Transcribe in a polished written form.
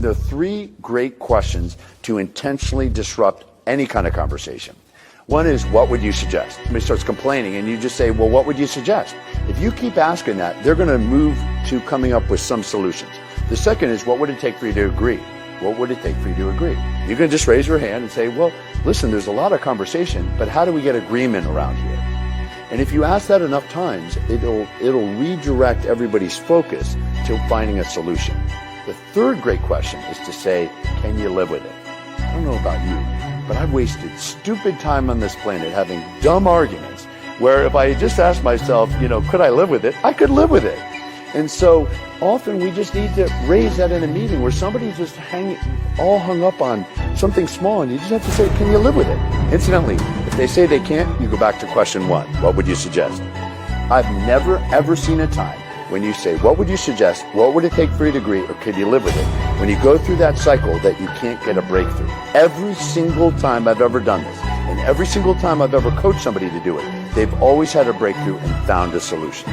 There are three great questions to intentionally disrupt any kind of conversation. One is, what would you suggest? Somebody starts complaining and you just say, well, what would you suggest? If you keep asking that, they're going to move to coming up with some solutions. The second is, what would it take for you to agree? What would it take for you to agree? You can just raise your hand and say, well, listen, there's a lot of conversation, but how do we get agreement around here? And if you ask that enough times, it'll redirect everybody's focus to finding a solution. The third great question is to say, can you live with it? I don't know about you, but I've wasted stupid time on this planet having dumb arguments where if I just asked myself, could I live with it? I could live with it. And so often we just need to raise that in a meeting where somebody's just all hung up on something small, and you just have to say, can you live with it? Incidentally, if they say they can't, you go back to question one. What would you suggest? I've never, ever seen a time when you say, what would you suggest? What would it take for you to agree? Or could you live with it? When you go through that cycle that you can't get a breakthrough. Every single time I've ever done this, and every single time I've ever coached somebody to do it, they've always had a breakthrough and found a solution.